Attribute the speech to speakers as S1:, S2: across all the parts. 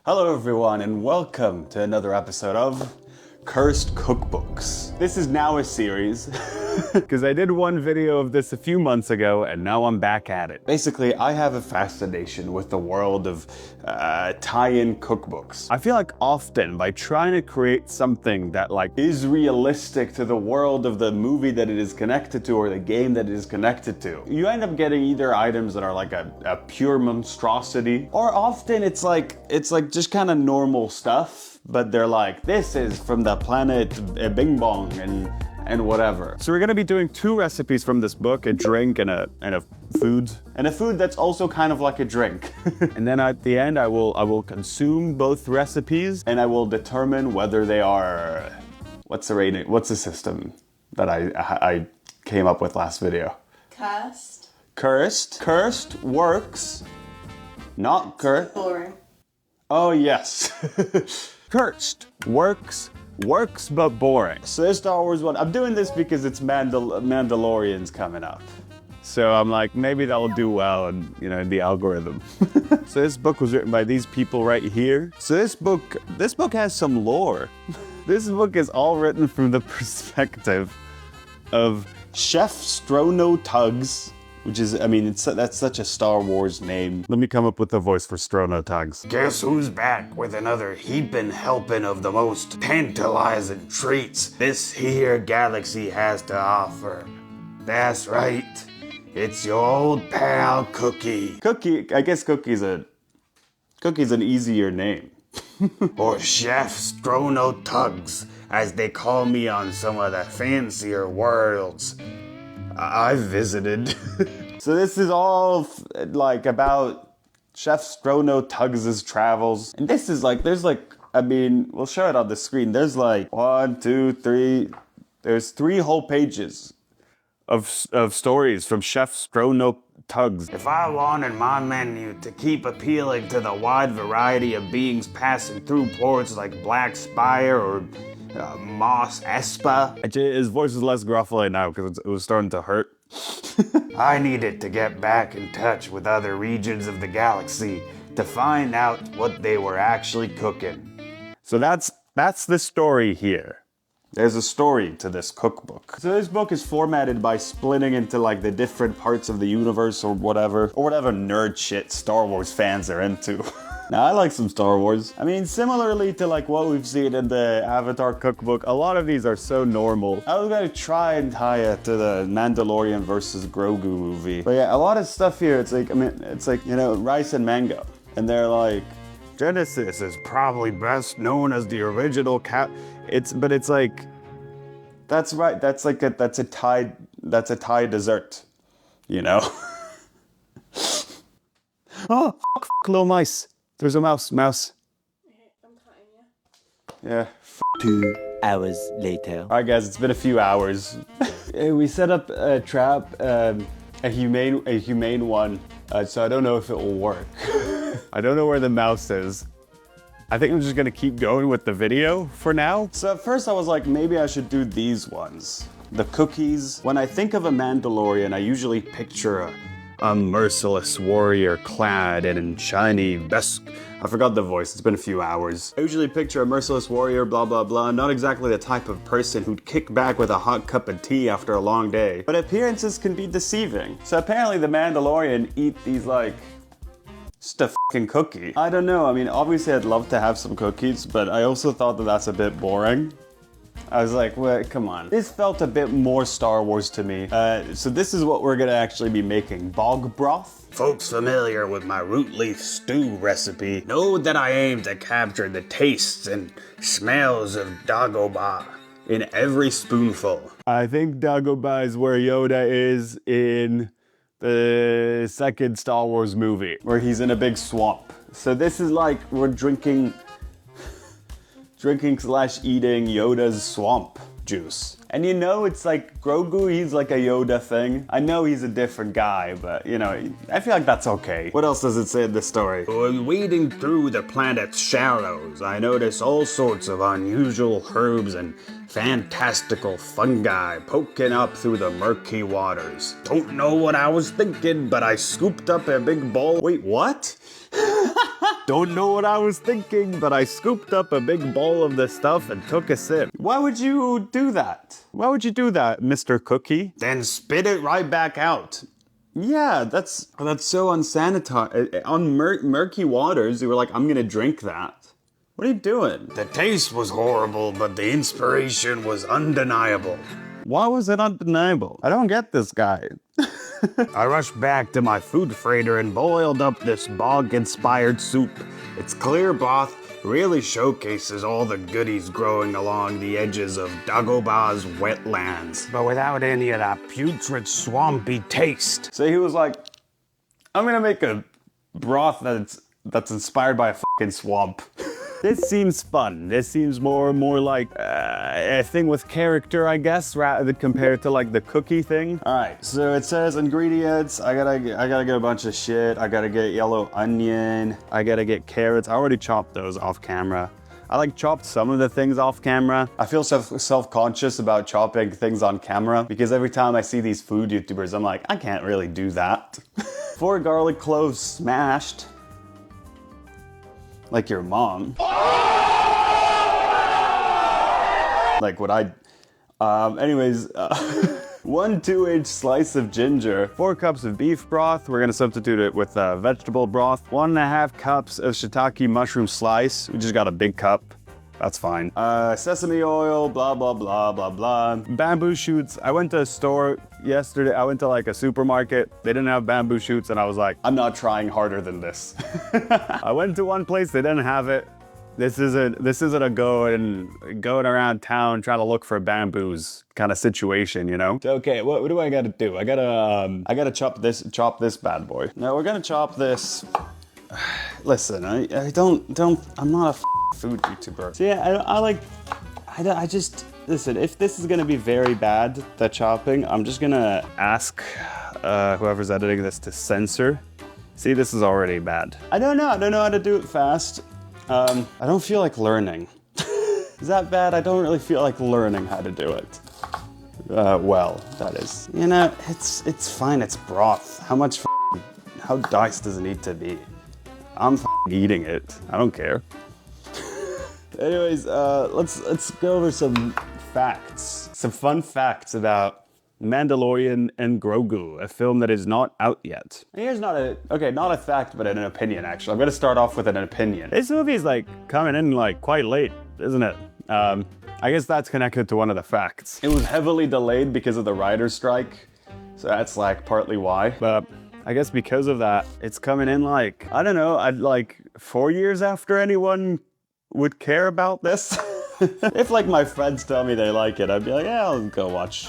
S1: Hello everyone and welcome to another episode of Cursed Cookbooks. This is now a series because I did one video of this a few months ago and now I'm back at it. Basically, I have a fascination with the world of tie-in cookbooks. I feel like often by trying to create something that is realistic to the world of the movie that it is connected to or the game that it is connected to, you end up getting either items that are like a pure monstrosity, or often it's like just kind of normal stuff, but they're like, this is from the planet Bing Bong and whatever. So we're gonna be doing two recipes from this book, a drink and a food. And a food that's also kind of like a drink. And then at the end, I will consume both recipes and I will determine whether they are, what's the rating? What's the system that I came up with last video?
S2: Cursed.
S1: Cursed. Cursed works. Not cursed.
S2: Boring.
S1: Oh yes. Cursed works but boring. So this Star Wars one, I'm doing this because it's Mandalorian's coming up. So I'm like, maybe that'll do well in the algorithm. So this book was written by these people right here. So this book has some lore. This book is all written from the perspective of Chef Strono Tugs, which is, that's such a Star Wars name. Let me come up with a voice for Strono Tugs.
S3: Guess who's back with another heaping helping of the most tantalizing treats this here galaxy has to offer. That's right, it's your old pal Cookie.
S1: Cookie, I guess Cookie's an easier name.
S3: Or Chef Strono Tugs, as they call me on some of the fancier worlds I've visited.
S1: So this is all about Chef Strono Tugs' travels. And this is we'll show it on the screen. There's 1, 2, 3, there's 3 whole pages of stories from Chef Strono Tugs.
S3: If I wanted my menu to keep appealing to the wide variety of beings passing through ports like Black Spire or Mos Espa.
S1: Actually, his voice is less gruffly now because it was starting to hurt.
S3: I needed to get back in touch with other regions of the galaxy to find out what they were actually cooking.
S1: So that's the story here. There's a story to this cookbook. So this book is formatted by splitting into the different parts of the universe or whatever nerd shit Star Wars fans are into. Now, I like some Star Wars. Similarly to what we've seen in the Avatar cookbook, a lot of these are so normal. I was gonna try and tie it to the Mandalorian versus Grogu movie. But yeah, a lot of stuff here, it's rice and mango. And they're like,
S3: Genesis is probably best known as the original
S1: that's right, that's a Thai dessert, Oh, fuck, little mice. There's a mouse.
S2: I'm cutting you.
S1: Yeah.
S4: 2 hours later.
S1: Alright guys, it's been a few hours. We set up a trap, a humane one, so I don't know if it will work. I don't know where the mouse is. I think I'm just gonna keep going with the video for now. So at first I was like, maybe I should do these ones. The cookies. When I think of a Mandalorian, I usually picture a merciless warrior clad in shiny I forgot the voice, it's been a few hours. I usually picture a merciless warrior, blah blah blah, not exactly the type of person who'd kick back with a hot cup of tea after a long day. But appearances can be deceiving. So apparently the Mandalorian eat these just a fucking cookie. I don't know, obviously I'd love to have some cookies, but I also thought that that's a bit boring. I was like, well, come on. This felt a bit more Star Wars to me. So this is what we're gonna actually be making. Bog broth.
S3: Folks familiar with my root leaf stew recipe know that I aim to capture the tastes and smells of Dagobah in every spoonful.
S1: I think Dagobah is where Yoda is in the second Star Wars movie, where he's in a big swamp. So this is we're drinking / eating Yoda's swamp juice. And it's Grogu, he's like a Yoda thing. I know he's a different guy, but I feel like that's okay. What else does it say in this story?
S3: When wading through the planet's shallows, I notice all sorts of unusual herbs and fantastical fungi poking up through the murky waters. Don't know what I was thinking, but I scooped up a big bowl.
S1: Wait, what? Don't know what I was thinking, but I scooped up a big bowl of this stuff and took a sip. Why would you do that? Why would you do that, Mr. Cookie?
S3: Then spit it right back out.
S1: Yeah, that's so unsanitary. On murky waters, you were like, I'm gonna drink that. What are you doing?
S3: The taste was horrible, but the inspiration was undeniable.
S1: Why was it undeniable? I don't get this guy.
S3: I rushed back to my food freighter and boiled up this bog-inspired soup. Its clear broth really showcases all the goodies growing along the edges of Dagoba's wetlands, but without any of that putrid, swampy taste.
S1: So he was like, I'm gonna make a broth that's inspired by a fucking swamp. This seems fun. This seems more like a thing with character, I guess, rather than compared to like the cookie thing. All right, so it says ingredients. I gotta get a bunch of shit. I gotta get yellow onion. I gotta get carrots. I already chopped those off camera. I like chopped some of the things off camera. I feel self-conscious about chopping things on camera because every time I see these food YouTubers, I'm like, I can't really do that. 4 garlic cloves smashed. Like your mom. Like what I... anyways, 1 2-inch slice of ginger, 4 cups of beef broth. We're gonna substitute it with vegetable broth. 1.5 cups of shiitake mushroom slice. We just got a big cup. That's fine. Sesame oil, blah, blah, blah, blah, blah. Bamboo shoots. I went to a store yesterday. I went to like a supermarket. They didn't have bamboo shoots and I was like, I'm not trying harder than this. I went to one place, they didn't have it. This isn't a going around town trying to look for bamboos kind of situation, you know? So, okay, what do I gotta do? I gotta chop this bad boy. Now we're gonna chop this. Listen, I'm not a food YouTuber. So yeah, I just, listen, if this is gonna be very bad, the chopping, I'm just gonna ask whoever's editing this to censor. See, this is already bad. I don't know how to do it fast. I don't feel like learning. Is that bad? I don't really feel like learning how to do it. Well, that is. You know, it's fine, it's broth. How diced does it need to be? I'm eating it. I don't care. Anyways, let's go over some facts. Some fun facts about Mandalorian and Grogu, a film that is not out yet. And here's not a fact, but an opinion, actually. I'm gonna start off with an opinion. This movie is like coming in like quite late, isn't it? I guess that's connected to one of the facts. It was heavily delayed because of the writer's strike, so that's like partly why. But I guess because of that, it's coming in like, I don't know, I'd like 4 years after anyone would care about this. If like my friends tell me they like it, I'd be like, yeah, I'll go watch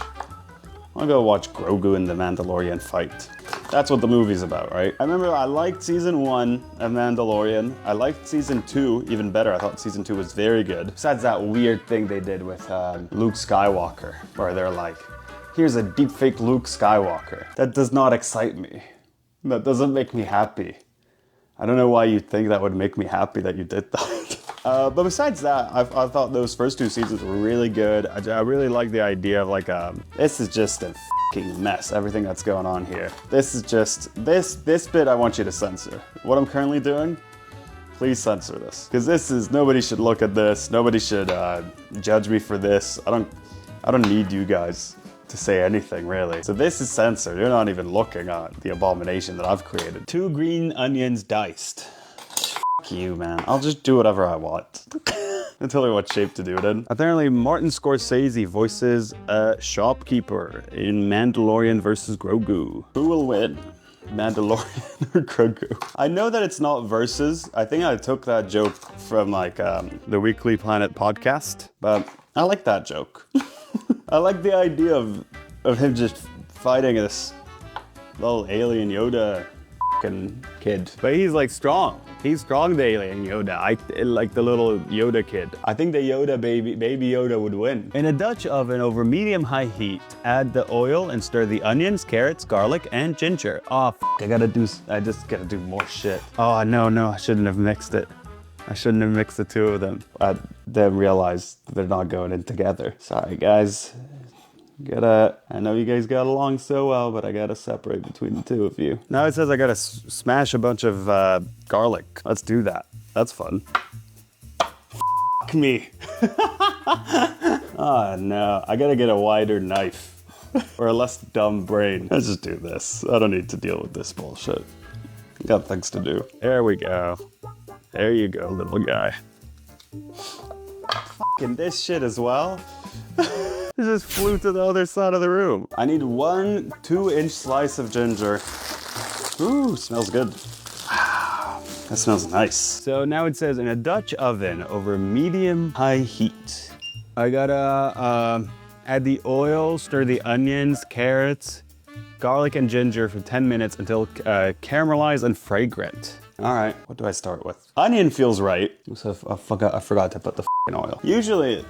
S1: Grogu and the Mandalorian fight. That's what the movie's about, right? I remember I liked season 1 of Mandalorian. I liked season 2 even better. I thought season 2 was very good. Besides that weird thing they did with Luke Skywalker, where they're like, here's a deepfake Luke Skywalker. That does not excite me. That doesn't make me happy. I don't know why you'd think that would make me happy that you did that. But besides that, I thought those first 2 seasons were really good. I really like the idea of like, this is just a fucking mess, everything that's going on here. This is just, this bit I want you to censor. What I'm currently doing, please censor this. Because this is, nobody should look at this. Nobody should judge me for this. I don't need you guys to say anything, really. So this is censored. You're not even looking at the abomination that I've created. 2 green onions diced. Fuck you, man. I'll just do whatever I want. I'll tell you what shape to do it in. Apparently, Martin Scorsese voices a shopkeeper in Mandalorian versus Grogu. Who will win? Mandalorian or Grogu? I know that it's not versus. I think I took that joke from like the Weekly Planet podcast, but I like that joke. I like the idea of him just fighting this little alien Yoda fucking kid. But he's like strong. He's strong, the alien Yoda. I like the little Yoda kid. I think the Yoda baby Yoda would win. In a Dutch oven over medium-high heat, add the oil and stir the onions, carrots, garlic, and ginger. Oh, I just gotta do more shit. Oh, no, I shouldn't have mixed it. I shouldn't have mixed the 2 of them. I then realized they're not going in together. Sorry, guys. I know you guys got along so well, but I gotta separate between the 2 of you. Now it says I gotta smash a bunch of garlic. Let's do that. That's fun. F me. Oh no, I gotta get a wider knife or a less dumb brain. Let's just do this. I don't need to deal with this bullshit. Got things to do. There we go. There you go, little guy. Fucking this shit as well. It just flew to the other side of the room. I need 1 2-inch slice of ginger. Ooh, smells good. That smells nice. So now it says in a Dutch oven over medium-high heat. I gotta add the oil, stir the onions, carrots, garlic, and ginger for 10 minutes until caramelized and fragrant. All right, what do I start with? Onion feels right. So I forgot to put the oil. Usually,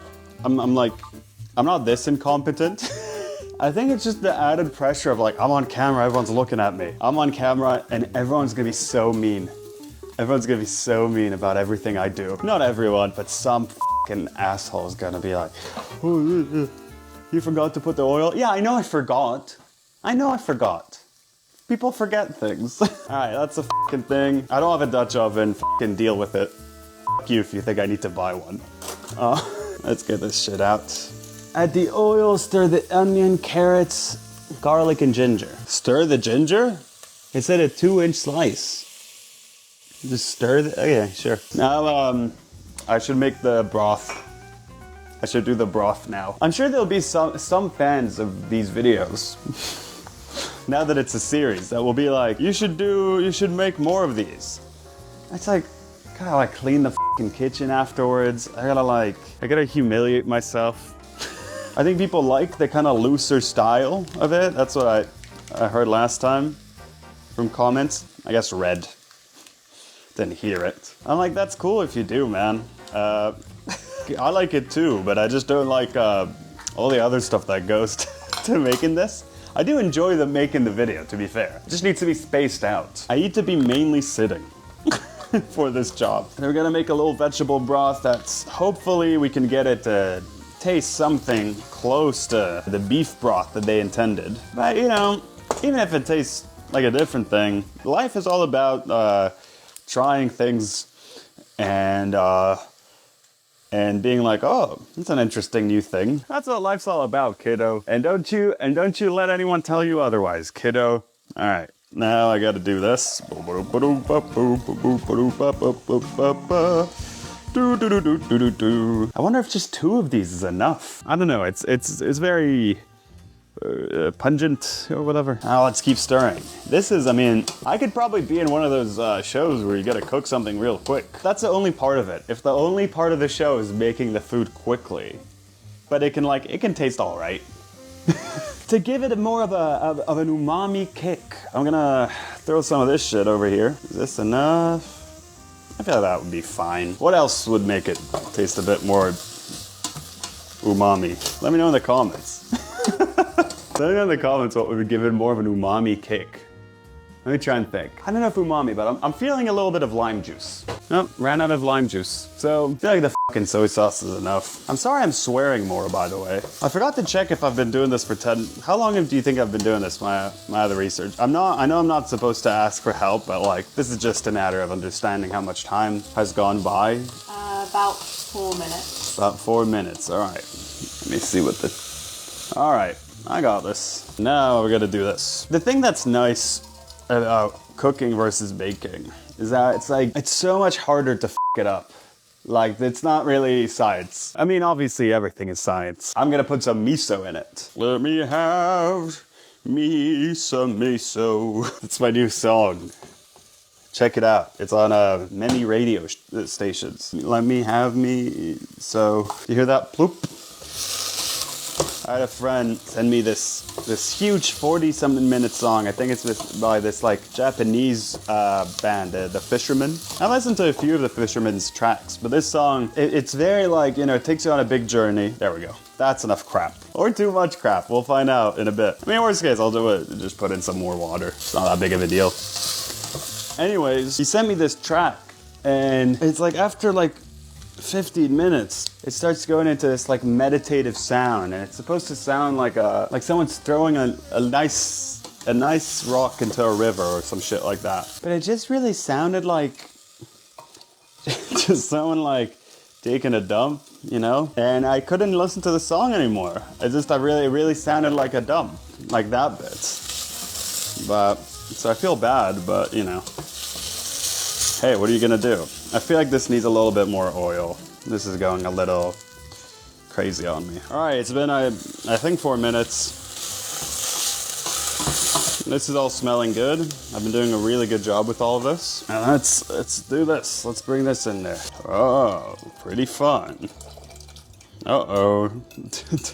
S1: I'm not this incompetent. I think it's just the added pressure of like, I'm on camera, everyone's looking at me. I'm on camera and everyone's gonna be so mean. Everyone's gonna be so mean about everything I do. Not everyone, but some fucking asshole's gonna be like, oh, you forgot to put the oil? Yeah, I know I forgot. People forget things. All right, that's a fucking thing. I don't have a Dutch oven, fucking deal with it. Fuck you if you think I need to buy one. Let's get this shit out. Add the oil, stir the onion, carrots, garlic, and ginger. Stir the ginger? It said a 2-inch slice. Just stir the, okay, sure. Now, I should make the broth. I should do the broth now. I'm sure there'll be some fans of these videos. Now that it's a series, that will be like, you should make more of these. It's like, gotta like clean the fucking kitchen afterwards. I gotta humiliate myself. I think people like the kind of looser style of it. That's what I heard last time from comments. I guess read. Didn't hear it. I'm like, that's cool if you do, man. I like it too, but I just don't like all the other stuff that goes to making this. I do enjoy making the video, to be fair. It just needs to be spaced out. I need to be mainly sitting for this job. And we're gonna make a little vegetable broth that's, hopefully we can get it to taste something close to the beef broth that they intended. But you know, even if it tastes like a different thing, life is all about trying things and being like, oh, that's an interesting new thing. That's what life's all about, kiddo. And don't you let anyone tell you otherwise, kiddo. All right, now I gotta do this. I wonder if just 2 of these is enough. I don't know, it's very pungent or whatever. Now let's keep stirring. This is, I mean, I could probably be in one of those shows where you gotta cook something real quick. That's the only part of it. If the only part of the show is making the food quickly, but it can taste all right. To give it more of an umami kick, I'm gonna throw some of this shit over here. Is this enough? I feel like that would be fine. What else would make it taste a bit more umami? Let me know in the comments. Let me know in the comments what would give it more of an umami kick. Let me try and think. I don't know if umami, but I'm feeling a little bit of lime juice. Nope, ran out of lime juice. So I feel like the fucking soy sauce is enough. I'm sorry I'm swearing more, by the way. I forgot to check if I've been doing this for 10. How long do you think I've been doing this? My other research. I know I'm not supposed to ask for help, but like this is just a matter of understanding how much time has gone by.
S2: About 4 minutes.
S1: About 4 minutes. All right. Let me see what the. All right. I got this. Now we're gonna do this. The thing that's nice about cooking versus baking is that it's so much harder to f it up. Like, it's not really science. I mean, obviously everything is science. I'm gonna put some miso in it. Let me have me some miso. It's my new song. Check it out. It's on many radio stations. Let me have me. So, you hear that? Ploop. I had a friend send me this huge 40-something minute song. I think it's by this like Japanese band, the Fishermen. I listened to a few of the Fishermen's tracks, but this song, it's very like, you know, it takes you on a big journey. There we go. That's enough crap. Or too much crap. We'll find out in a bit. I mean, worst case, I'll do it. Just put in some more water. It's not that big of a deal. Anyways, he sent me this track, and it's like after like 15 minutes, it starts going into this like meditative sound, and it's supposed to sound like someone's throwing a nice rock into a river or some shit like that. But it just really sounded like just someone like taking a dump, you know? And I couldn't listen to the song anymore. It really sounded like a dump, like that bit. But, so I feel bad, but you know. Hey, what are you gonna do? I feel like this needs a little bit more oil. This is going a little crazy on me. All right, it's been, I think 4 minutes. This is all smelling good. I've been doing a really good job with all of this. Now let's do this. Let's bring this in there. Oh, pretty fun. Uh-oh,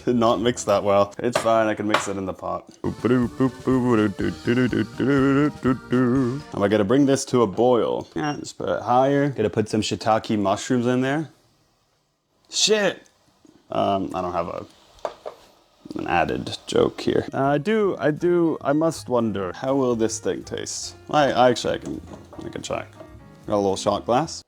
S1: did not mix that well. It's fine, I can mix it in the pot. Am I gonna bring this to a boil? Yeah, just put it higher. Gonna put some shiitake mushrooms in there. Shit! I don't have an added joke here. I must wonder, how will this thing taste? I can check. Got a little shot glass.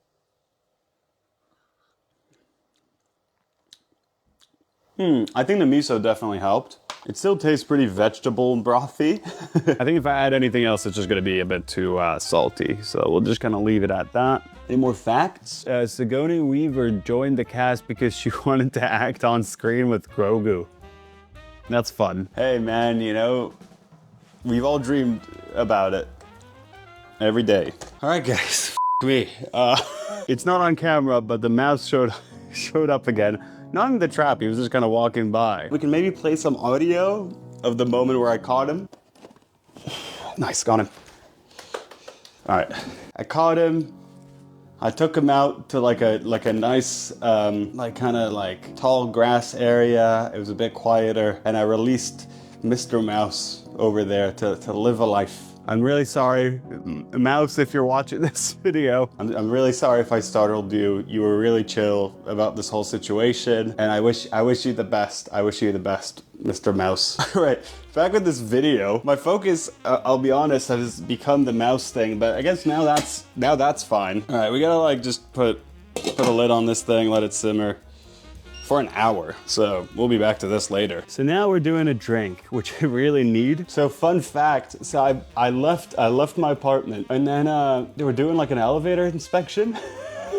S1: I think the miso definitely helped. It still tastes pretty vegetable brothy. I think if I add anything else, it's just gonna be a bit too salty. So we'll just kind of leave it at that. Any more facts? Sigourney Weaver joined the cast because she wanted to act on screen with Grogu. That's fun. Hey man, you know, we've all dreamed about it every day. All right guys, me. It's not on camera, but the mouse showed up again. Not in the trap, he was just kind of walking by. We can maybe play some audio of the moment where I caught him. Nice, got him. All right, I caught him. I took him out to like a nice, kind of tall grass area. It was a bit quieter, and I released Mr. Mouse over there to live a life. I'm really sorry, Mouse, if you're watching this video. I'm really sorry if I startled you. You were really chill about this whole situation, and I wish you the best. I wish you the best, Mr. Mouse. All right, back with this video. My focus, I'll be honest, has become the mouse thing, but I guess now that's fine. All right, we gotta just put a lid on this thing, let it simmer for an hour. So we'll be back to this later. So now we're doing a drink, which I really need. So fun fact, so I left my apartment, and then they were doing like an elevator inspection.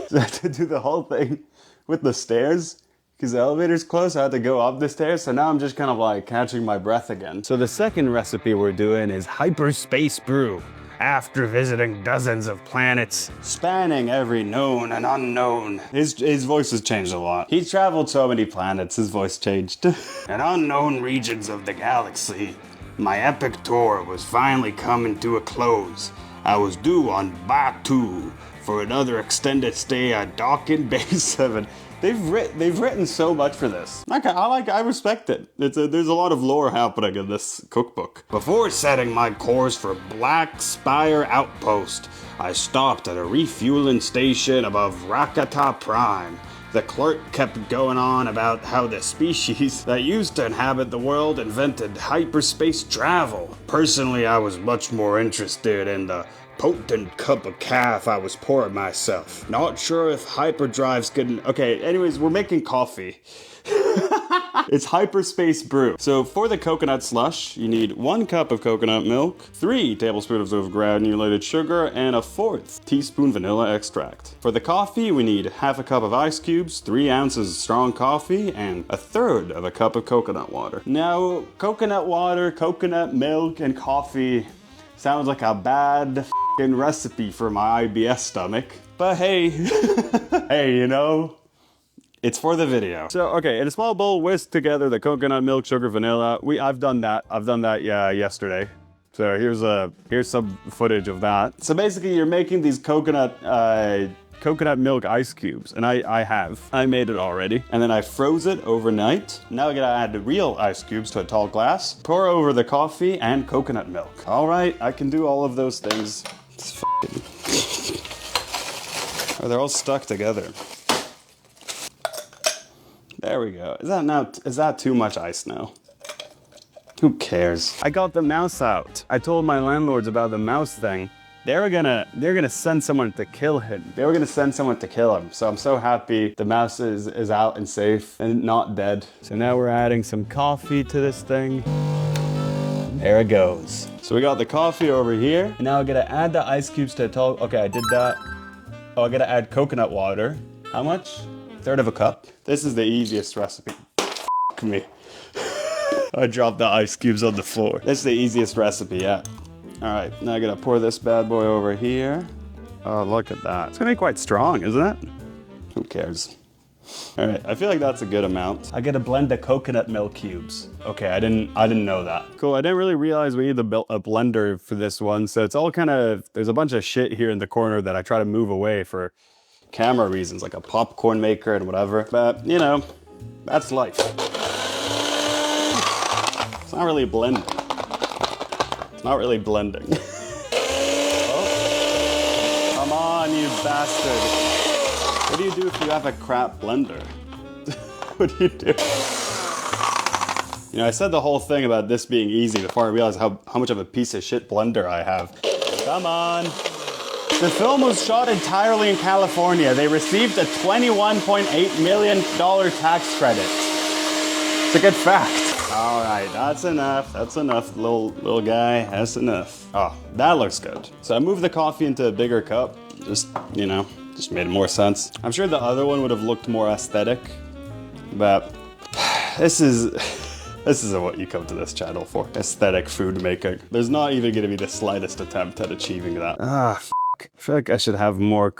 S1: So I had to do the whole thing with the stairs, because the elevator's closed. I had to go up the stairs. So now I'm just kind of catching my breath again. So the second recipe we're doing is Hyperspace brew. After visiting dozens of planets, spanning every known and unknown. His voice has changed a lot. He traveled so many planets, his voice changed. And unknown regions of the galaxy. My epic tour was finally coming to a close. I was due on Batu for another extended stay at Dawkins Base 7. They've written so much for this. I respect it. There's a lot of lore happening in this cookbook. Before setting my course for Black Spire Outpost, I stopped at a refueling station above Rakata Prime. The clerk kept going on about how the species that used to inhabit the world invented hyperspace travel. Personally, I was much more interested in the potent cup of calf I was pouring myself. Not sure if hyperdrives could... Okay, anyways, we're making coffee. It's Hyperspace brew. So for the coconut slush, you need 1 cup of coconut milk, 3 tablespoons of granulated sugar, and a 1/4 teaspoon vanilla extract. For the coffee, we need 1/2 cup of ice cubes, 3 ounces of strong coffee, and 1/3 of a cup of coconut water. Now, coconut water, coconut milk, and coffee sounds like a bad recipe for my IBS stomach. But hey, hey, you know, it's for the video. So, okay, in a small bowl, whisk together the coconut milk, sugar, vanilla. I've done that. Yesterday. So here's some footage of that. So basically, you're making these coconut milk ice cubes, and I made it already, and then I froze it overnight. Now I gotta add the real ice cubes to a tall glass, pour over the coffee and coconut milk. All right, I can do all of those things. Oh, they're all stuck together. There we go. Is that too much ice now? Who cares? I got the mouse out. I told my landlords about the mouse thing. They're gonna send someone to kill him. They were gonna send someone to kill him. So I'm so happy the mouse is out and safe and not dead. So now we're adding some coffee to this thing. There it goes. So we got the coffee over here. And now we're gonna add the ice cubes to a tall... Okay, I did that. Oh, I gotta add coconut water. How much? 1/3 of a cup. This is the easiest recipe. F me. I dropped the ice cubes on the floor. This is the easiest recipe yet. All right, now I gotta pour this bad boy over here. Oh, look at that. It's gonna be quite strong, isn't it? Who cares? All right, I feel like that's a good amount. I gotta blend the coconut milk cubes. Okay, I didn't know that. Cool, I didn't really realize we need a blender for this one, so it's all kind of, there's a bunch of shit here in the corner that I try to move away for camera reasons, like a popcorn maker and whatever. But, you know, that's life. It's not really blending. It's not really blending. Oh, come on, you bastard. What do you do if you have a crap blender? What do you do? You know, I said the whole thing about this being easy before I realized how much of a piece of shit blender I have. Come on. The film was shot entirely in California. They received a $21.8 million tax credit. It's a good fact. All right, that's enough. That's enough, little guy. That's enough. Oh, that looks good. So I moved the coffee into a bigger cup. Just, you know, just made more sense. I'm sure the other one would have looked more aesthetic, but this is what you come to this channel for. Aesthetic food making. There's not even gonna be the slightest attempt at achieving that. Ah, f***. I feel like I should have more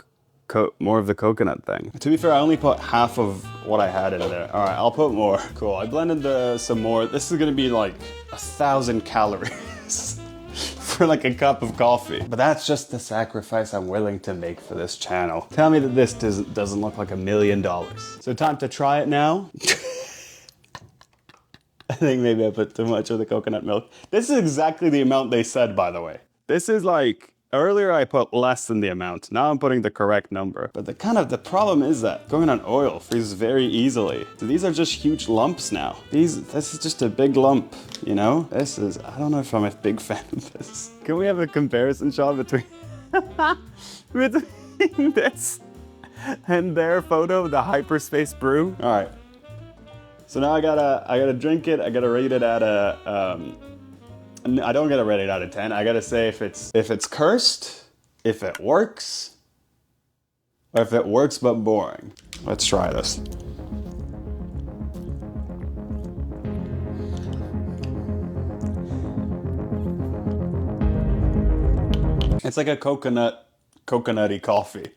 S1: of the coconut thing. To be fair, I only put half of what I had in there. All right, I'll put more. Cool, I blended some more. This is gonna be like 1,000 calories for like a cup of coffee. But that's just the sacrifice I'm willing to make for this channel. Tell me that this doesn't look like $1 million. So time to try it now. I think maybe I put too much of the coconut milk. This is exactly the amount they said, by the way. This is like, earlier I put less than the amount. Now I'm putting the correct number. But the problem is that coconut oil freezes very easily. So these are just huge lumps now. This is just a big lump, you know? I don't know if I'm a big fan of this. Can we have a comparison shot between this and their photo of the Hyperspace brew? All right. So now I gotta drink it. I gotta rate it at I don't gotta rate it out of 10. I gotta say if it's cursed, if it works, or if it works but boring. Let's try this. It's like a coconutty coffee.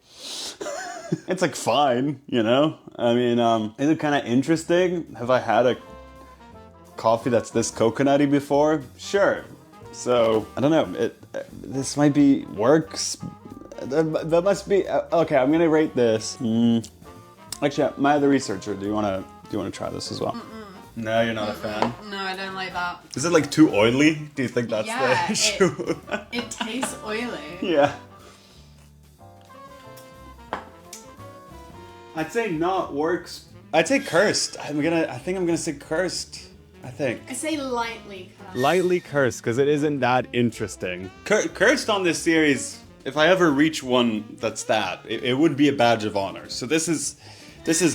S1: It's like fine, you know? I mean, is it kind of interesting? Have I had a coffee that's this coconutty before? Sure. So, I don't know. This might be works. That must be okay. I'm gonna rate this. Actually, my other researcher. Do you wanna try this as well? No, you're not a fan.
S2: No, I don't like that.
S1: Is it like too oily? Do you think that's the issue?
S2: It tastes oily.
S1: Yeah. I'd say not works. I'd say cursed. I think I'm gonna say cursed. I say lightly cursed. Lightly cursed, because it isn't that interesting. Cursed on this series, if I ever reach one that's it would be a badge of honor. So this is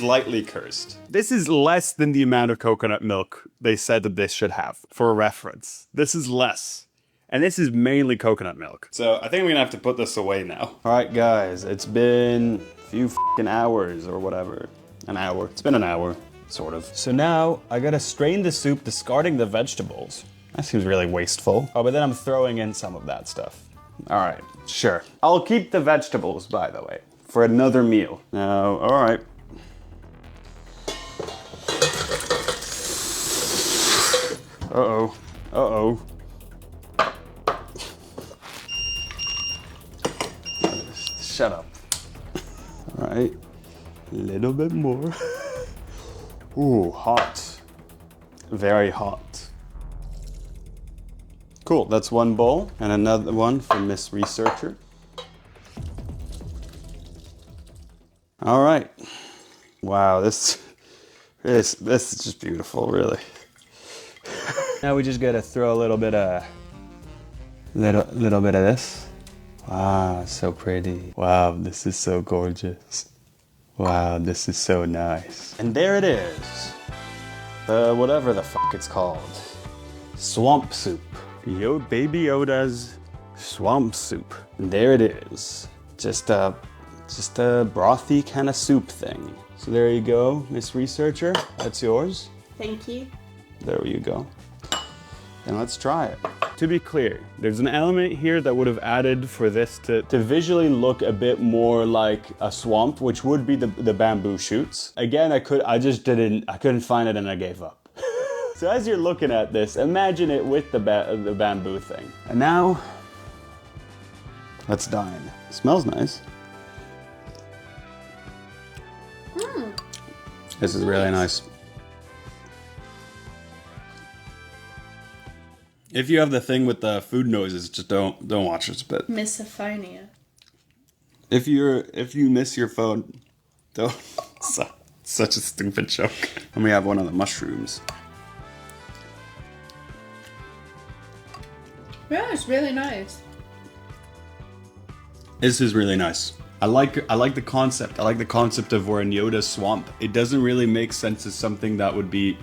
S1: lightly cursed. This is less than the amount of coconut milk they said that this should have, for reference. This is less. And this is mainly coconut milk. So I think I'm gonna have to put this away now. All right, guys, it's been a few f***ing hours or whatever. An hour. It's been an hour, sort of. So now I gotta strain the soup, discarding the vegetables. That seems really wasteful. Oh, but then I'm throwing in some of that stuff. All right, sure. I'll keep the vegetables, by the way, for another meal. Now, all right. Uh-oh. Uh-oh. Shut up. All right, a little bit more. Ooh, hot. Very hot. Cool, that's one bowl, and another one for Miss Researcher. All right. Wow, this is just beautiful, really. Now we just gotta throw a little bit of this. Wow, so pretty. Wow, this is so gorgeous. Wow, this is so nice. And there it is. Whatever the fuck it's called. Swamp soup. Yo, Baby Yoda's swamp soup. And there it is. Just just a brothy kind of soup thing. So there you go, Miss Researcher. That's yours.
S2: Thank you.
S1: There you go. And let's try it. To be clear, there's an element here that would have added for this to visually look a bit more like a swamp, which would be the bamboo shoots. Again, I couldn't find it and I gave up. So as you're looking at this, imagine it with the bamboo thing. And now, let's dine. It smells nice. This is really nice. If you have the thing with the food noises, just don't watch this bit.
S2: Misophonia.
S1: If you miss your phone, don't. Such a stupid joke. And we have one of the mushrooms.
S2: Yeah, it's really nice.
S1: This is really nice. I like the concept. I like the concept of we're in Yoda's swamp. It doesn't really make sense as something that would be,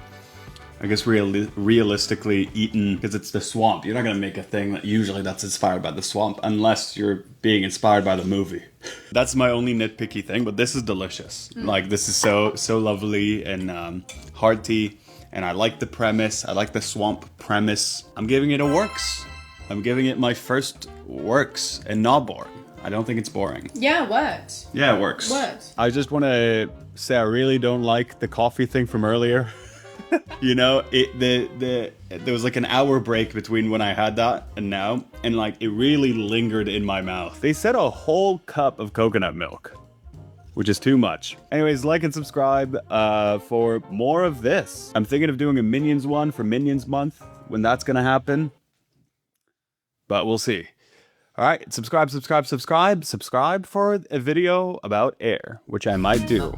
S1: I guess, realistically eaten because it's the swamp. You're not gonna make a thing that's inspired by the swamp unless you're being inspired by the movie. That's my only nitpicky thing, but this is delicious. Like, this is so lovely and hearty, and I like the premise. I like the swamp premise. I'm giving it a works. I'm giving it my first works and not boring. I don't think it's boring.
S2: Yeah, it works.
S1: Yeah, it works.
S2: Works.
S1: I just want to say I really don't like the coffee thing from earlier. You know, there was like an hour break between when I had that and now, and like it really lingered in my mouth. They said a whole cup of coconut milk, which is too much. Anyways, like and subscribe for more of this. I'm thinking of doing a Minions one for Minions Month when that's gonna happen, but we'll see. All right, subscribe for a video about air, which I might do.